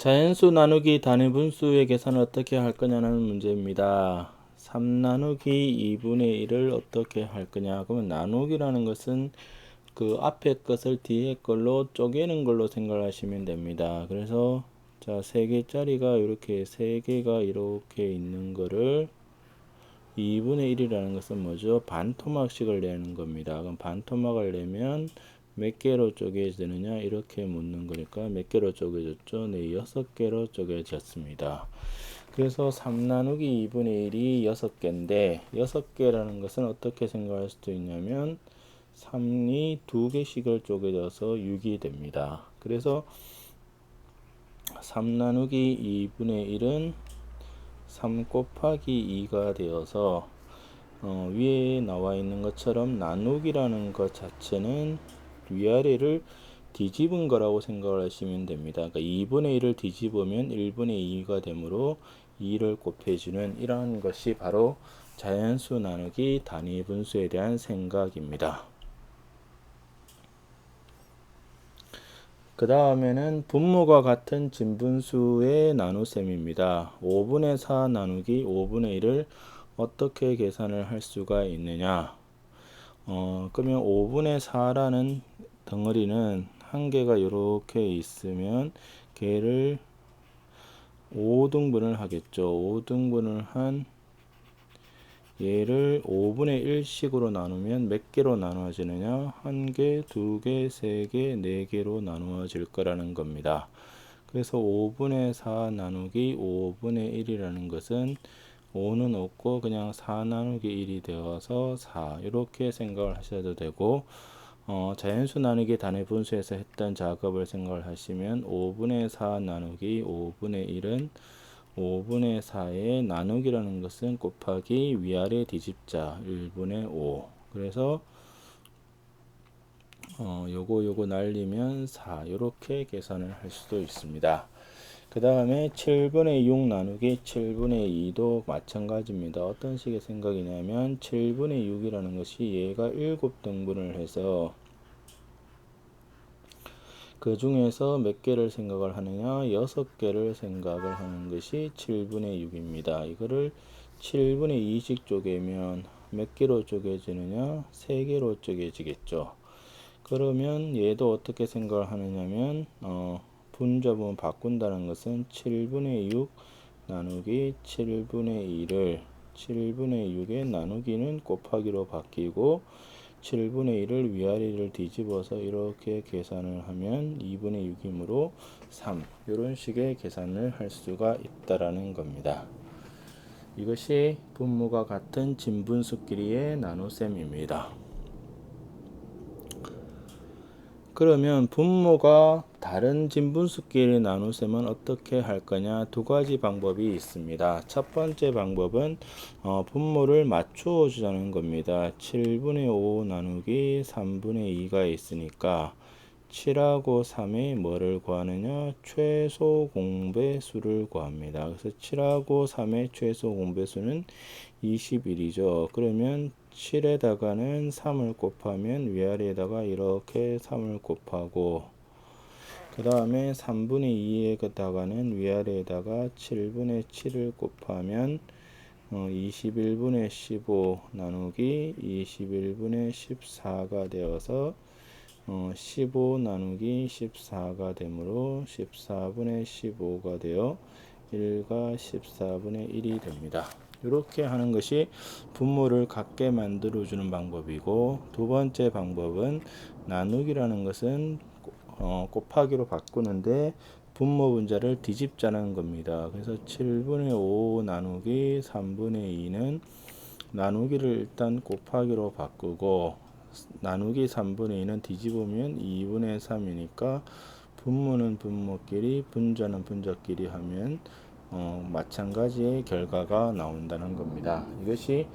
자연수 나누기 단위 분수의 계산을 어떻게 할 거냐는 문제입니다. 3 나누기 2분의 1을 어떻게 할 거냐. 그러면 나누기라는 것은 그 앞에 것을 뒤에 걸로 쪼개는 걸로 생각하시면 됩니다. 그래서 자, 3개짜리가 이렇게 3개가 이렇게 있는 거를 2분의 1이라는 것은 뭐죠? 반토막식을 내는 겁니다. 그럼 반토막을 내면 몇 개로 쪼개지느냐? 이렇게 묻는 거니까 몇 개로 쪼개졌죠? 네, 6개로 쪼개졌습니다. 그래서 3 나누기 2분의 1이 6개인데 6개라는 것은 어떻게 생각할 수도 있냐면 3이 2개씩을 쪼개져서 6이 됩니다. 그래서 3 나누기 2분의 1은 3 곱하기 2가 되어서 위에 나와 있는 것처럼 나누기라는 것 자체는 위아래를 뒤집은 거라고 생각을 하시면 됩니다. 그러니까 2분의 1을 뒤집으면 1분의 2가 되므로 2를 곱해주는 이러한 것이 바로 자연수 나누기 단위 분수에 대한 생각입니다. 그 다음에는 분모가 같은 진분수의 나눗셈입니다. 5분의 4 나누기 5분의 1을 어떻게 계산을 할 수가 있느냐. 그러면 5분의 4라는 덩어리는 한 개가 이렇게 있으면 걔를 5등분을 하겠죠. 5등분을 한 얘를 5분의 1씩으로 나누면 몇 개로 나누어지느냐? 한 개, 두 개, 세 개, 네 개로 나누어질 거라는 겁니다. 그래서 5분의 4 나누기 5분의 1이라는 것은 5는 없고 그냥 4 나누기 1이 되어서 4 이렇게 생각을 하셔도 되고 자연수 나누기 단위 분수에서 했던 작업을 생각을 하시면 5분의 4 나누기 5분의 1은 5분의 4의 나누기라는 것은 곱하기 위아래 뒤집자 1분의 5 그래서 요거 날리면 4 이렇게 계산을 할 수도 있습니다. 그 다음에 7분의 6 나누기 7분의 2도 마찬가지입니다. 어떤 식의 생각이냐면 7분의 6이라는 것이 얘가 7등분을 해서 그 중에서 몇 개를 생각을 하느냐? 6개를 생각을 하는 것이 7분의 6입니다. 이거를 7분의 2씩 쪼개면 몇 개로 쪼개지느냐? 3개로 쪼개지겠죠. 그러면 얘도 어떻게 생각을 하느냐면 분자분 바꾼다는 것은 7분의 6 나누기 7분의 2를 7분의 6의 나누기는 곱하기로 바뀌고 7분의 1을 위아래를 뒤집어서 이렇게 계산을 하면 2분의 6이므로 3 이런 식의 계산을 할 수가 있다라는 겁니다. 이것이 분모가 같은 진분수끼리의 나눗셈입니다. 그러면 분모가 다른 진분수끼리 나눗셈은 어떻게 할 거냐? 두 가지 방법이 있습니다. 첫 번째 방법은 분모를 맞추어 주자는 겁니다. 7분의 5 나누기 3분의 2가 있으니까 7하고 3의 뭐를 구하느냐? 최소 공배수를 구합니다. 그래서 7하고 3의 최소 공배수는 21이죠. 그러면 7에다가는 3을 곱하면 위아래에다가 이렇게 3을 곱하고 그 다음에 3분의 2에다가는 위아래에다가 7분의 7을 곱하면 21분의 15 나누기 21분의 14가 되어서 15 나누기 14가 되므로 14분의 15가 되어 1과 14분의 1이 됩니다. 이렇게 하는 것이 분모를 같게 만들어 주는 방법이고, 두 번째 방법은 나누기라는 것은 곱하기로 바꾸는데 분모 분자를 뒤집자는 겁니다. 그래서 7분의 5 나누기 3분의 2는 나누기를 일단 곱하기로 바꾸고 나누기 3분의 2는 뒤집으면 2분의 3이니까 분모는 분모끼리 분자는 분자끼리 하면 마찬가지의 결과가 나온다는 겁니다. 이것이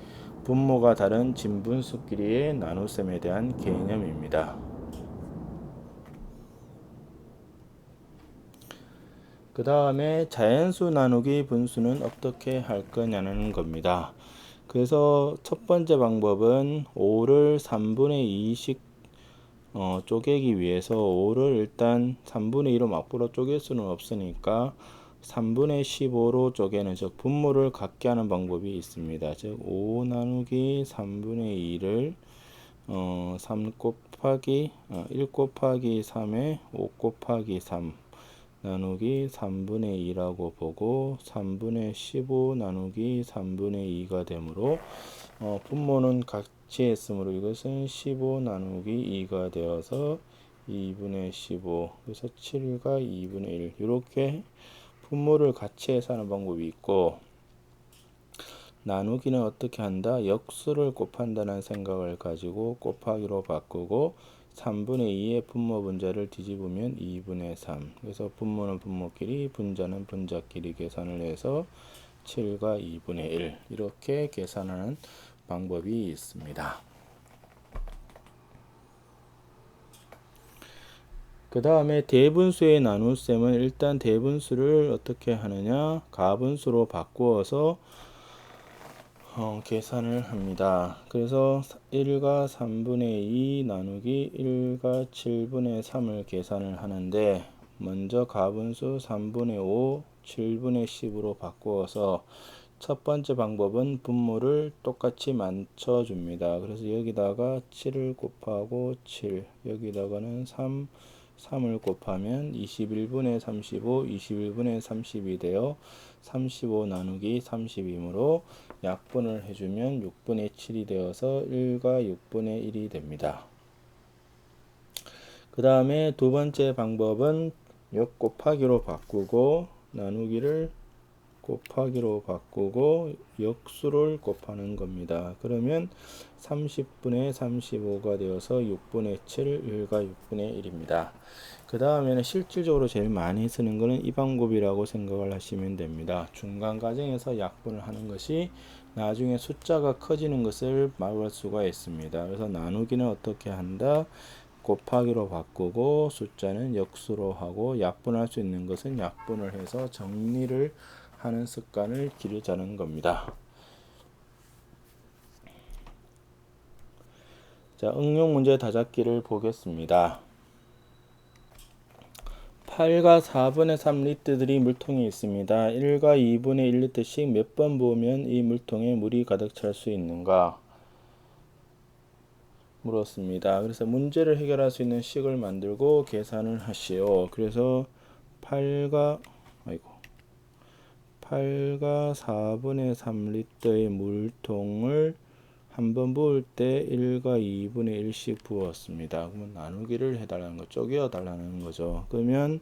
분모가 다른 진분수끼리의 나눗셈에 대한 개념입니다. 그 다음에 자연수 나누기 분수는 어떻게 할 거냐는 겁니다. 그래서 첫 번째 방법은 5를 3분의 2씩 쪼개기 위해서 5를 일단 3분의 2로 막부로 쪼갤 수는 없으니까 3분의 15로 쪼개는, 즉 분모를 같게 하는 방법이 있습니다. 즉 5 나누기 3분의 2를 3 곱하기 1 곱하기 3에 5 곱하기 3 나누기 3분의 2라고 보고 3분의 15 나누기 3분의 2가 되므로 분모는 같이 했으므로 이것은 15 나누기 2가 되어서 2분의 15, 그래서 7과 2분의 1, 이렇게 분모를 같이 해서 하는 방법이 있고, 나누기는 어떻게 한다? 역수를 곱한다는 생각을 가지고 곱하기로 바꾸고 3분의 2의 분모 분자를 뒤집으면 2분의 3, 그래서 분모는 분모끼리 분자는 분자끼리 계산을 해서 7과 2분의 1 이렇게 계산하는 방법이 있습니다. 그 다음에 대분수의 나눗셈은 일단 대분수를 어떻게 하느냐, 가분수로 바꾸어서 계산을 합니다. 그래서 1과 3분의 2 나누기 1과 7분의 3을 계산을 하는데, 먼저 가분수 3분의 5, 7분의 10으로 바꾸어서 첫 번째 방법은 분모를 똑같이 맞춰줍니다. 그래서 여기다가 7을 곱하고 7, 여기다가는 3을 곱하면 21분의 35, 21분의 30이 되어 35 나누기 30이므로 약분을 해주면 6분의 7이 되어서 1과 6분의 1이 됩니다. 그 다음에 두 번째 방법은 역 곱하기로 바꾸고 나누기를 곱하기로 바꾸고 역수를 곱하는 겁니다. 그러면 30분의 35가 되어서 6분의 7, 1과 6분의 1입니다. 그 다음에는 실질적으로 제일 많이 쓰는 것은 이 방법이라고 생각을 하시면 됩니다. 중간 과정에서 약분을 하는 것이 나중에 숫자가 커지는 것을 막을 수가 있습니다. 그래서 나누기는 어떻게 한다? 곱하기로 바꾸고 숫자는 역수로 하고, 약분할 수 있는 것은 약분을 해서 정리를 하는 습관을 기르자는 겁니다. 자, 응용 문제 다잡기를 보겠습니다. 8과 4분의 3리터들이 물통에 있습니다. 1과 2분의 1리터씩 몇 번 부으면 이 물통에 물이 가득 찰 수 있는가? 물었습니다. 그래서 문제를 해결할 수 있는 식을 만들고 계산을 하시오. 그래서 8과 4분의 3리터의 물통을 한 번 부을 때 1과 2분의 1씩 부었습니다. 그러면 나누기를 해달라는 거, 쪼개어 달라는 거죠. 그러면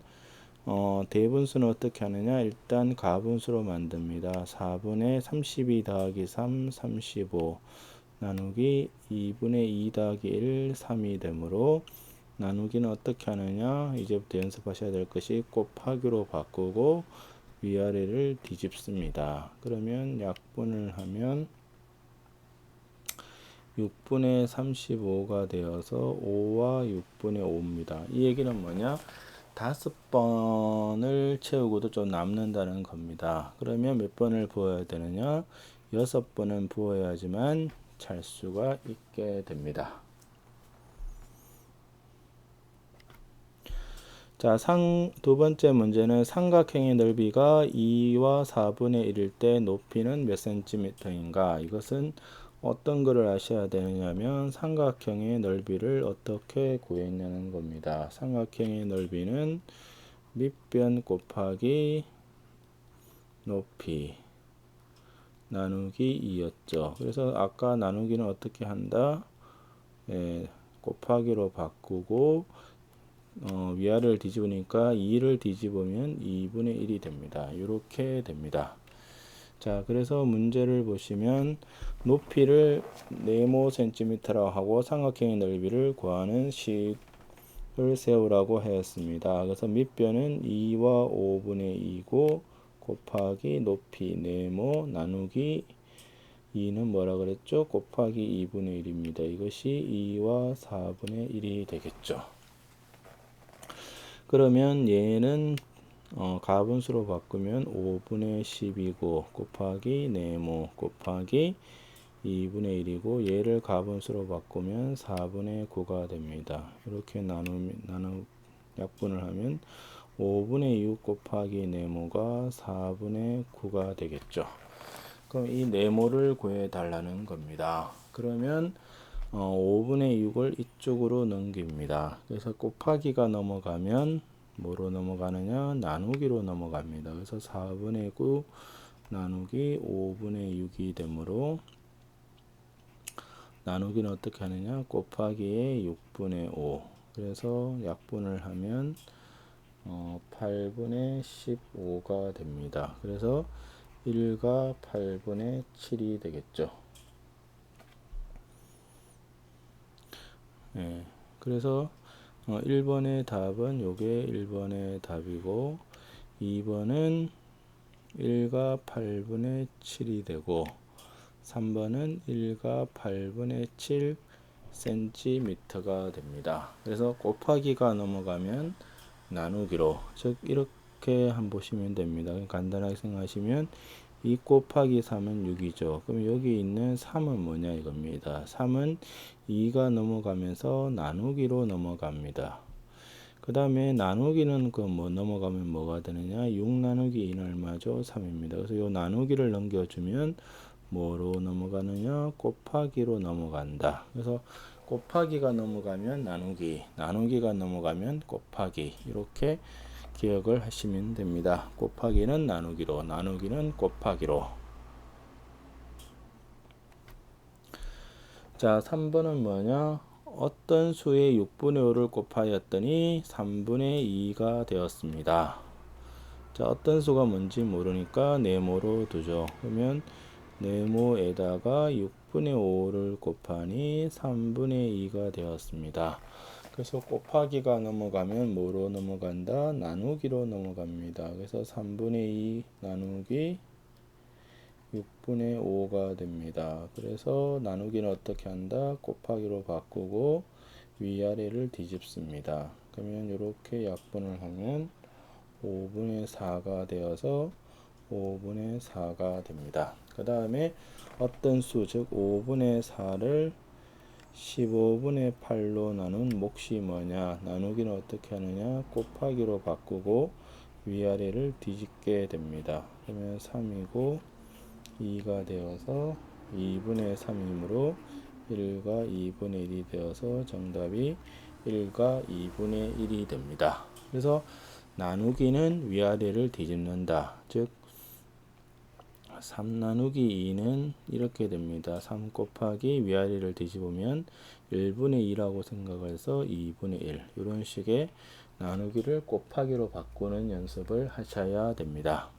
대분수는 어떻게 하느냐? 일단 가분수로 만듭니다. 4분의 32 더하기 3, 35 나누기 2분의 2 더하기 1, 3이 되므로 나누기는 어떻게 하느냐? 이제부터 연습하셔야 될 것이 곱하기로 바꾸고 위아래를 뒤집습니다. 그러면 약분을 하면 6분의 35가 되어서 5와 6분의 5입니다. 이 얘기는 뭐냐? 5번을 채우고도 좀 남는다는 겁니다. 그러면 몇 번을 부어야 되느냐? 6번은 부어야지만 찰 수가 있게 됩니다. 자, 두 번째 문제는 삼각형의 넓이가 2와 4분의 1일 때 높이는 몇 cm인가? 이것은 어떤 거를 아셔야 되느냐면 삼각형의 넓이를 어떻게 구했냐는 겁니다. 삼각형의 넓이는 밑변 곱하기 높이 나누기 2였죠. 그래서 아까 나누기는 어떻게 한다? 곱하기로 바꾸고 위아래를 뒤집으니까 2를 뒤집으면 2분의 1이 됩니다. 이렇게 됩니다. 자, 그래서 문제를 보시면 높이를 네모 센티미터라고 하고 삼각형의 넓이를 구하는 식을 세우라고 하였습니다. 그래서 밑변은 2와 5분의 2고 곱하기 높이 네모 나누기 2는 뭐라 그랬죠? 곱하기 2분의 1입니다. 이것이 2와 4분의 1이 되겠죠. 그러면 얘는 가분수로 바꾸면 5분의 10이고 곱하기 네모 곱하기 2분의 1이고 얘를 가분수로 바꾸면 4분의 9가 됩니다. 이렇게 약분을 하면 5분의 6 곱하기 네모가 4분의 9가 되겠죠. 그럼 이 네모를 구해달라는 겁니다. 그러면 5분의 6을 이쪽으로 넘깁니다. 그래서 곱하기가 넘어가면 뭐로 넘어가느냐? 나누기로 넘어갑니다. 그래서 4분의 9 나누기 5분의 6이 되므로 나누기는 어떻게 하느냐? 곱하기에 6분의 5. 그래서 약분을 하면 8분의 15가 됩니다. 그래서 1가 8분의 7이 되겠죠. 예. 그래서 1번의 답은 요게 1번의 답이고 2번은 1가 8분의 7이 되고 3번은 1가 8분의 7 cm가 됩니다. 그래서 곱하기가 넘어가면 나누기로, 즉 이렇게 한번 보시면 됩니다. 간단하게 생각하시면 2 곱하기 3은 6이죠. 그럼 여기 있는 3은 뭐냐 이겁니다. 3은 2가 넘어가면서 나누기로 넘어갑니다. 그 다음에 나누기는 그 뭐 넘어가면 뭐가 되느냐? 6 나누기 2는 얼마죠? 3입니다. 그래서 요 나누기를 넘겨주면 뭐로 넘어가느냐? 곱하기로 넘어간다. 그래서 곱하기가 넘어가면 나누기, 나누기가 넘어가면 곱하기, 이렇게 기억을 하시면 됩니다. 곱하기는 나누기로, 나누기는 곱하기로. 자, 3번은 뭐냐? 어떤 수의 6분의 5를 곱하였더니 3분의 2가 되었습니다. 자, 어떤 수가 뭔지 모르니까 네모로 두죠. 그러면 네모에다가 6분의 5를 곱하니 3분의 2가 되었습니다. 그래서 곱하기가 넘어가면 뭐로 넘어간다? 나누기로 넘어갑니다. 그래서 3분의 2 나누기 6분의 5가 됩니다. 그래서 나누기는 어떻게 한다? 곱하기로 바꾸고 위아래를 뒤집습니다. 그러면 이렇게 약분을 하면 5분의 4가 되어서 5분의 4가 됩니다. 그 다음에 어떤 수, 즉 5분의 4를 15분의 8로 나눈 몫이 뭐냐? 나누기는 어떻게 하느냐? 곱하기로 바꾸고 위아래를 뒤집게 됩니다. 그러면 3이고 2가 되어서 2분의 3이므로 1과 2분의 1이 되어서 정답이 1과 2분의 1이 됩니다. 그래서 나누기는 위아래를 뒤집는다. 즉 3 나누기 2는 이렇게 됩니다. 3 곱하기 위아래를 뒤집으면 1분의 2라고 생각해서 2분의 1, 이런 식의 나누기를 곱하기로 바꾸는 연습을 하셔야 됩니다.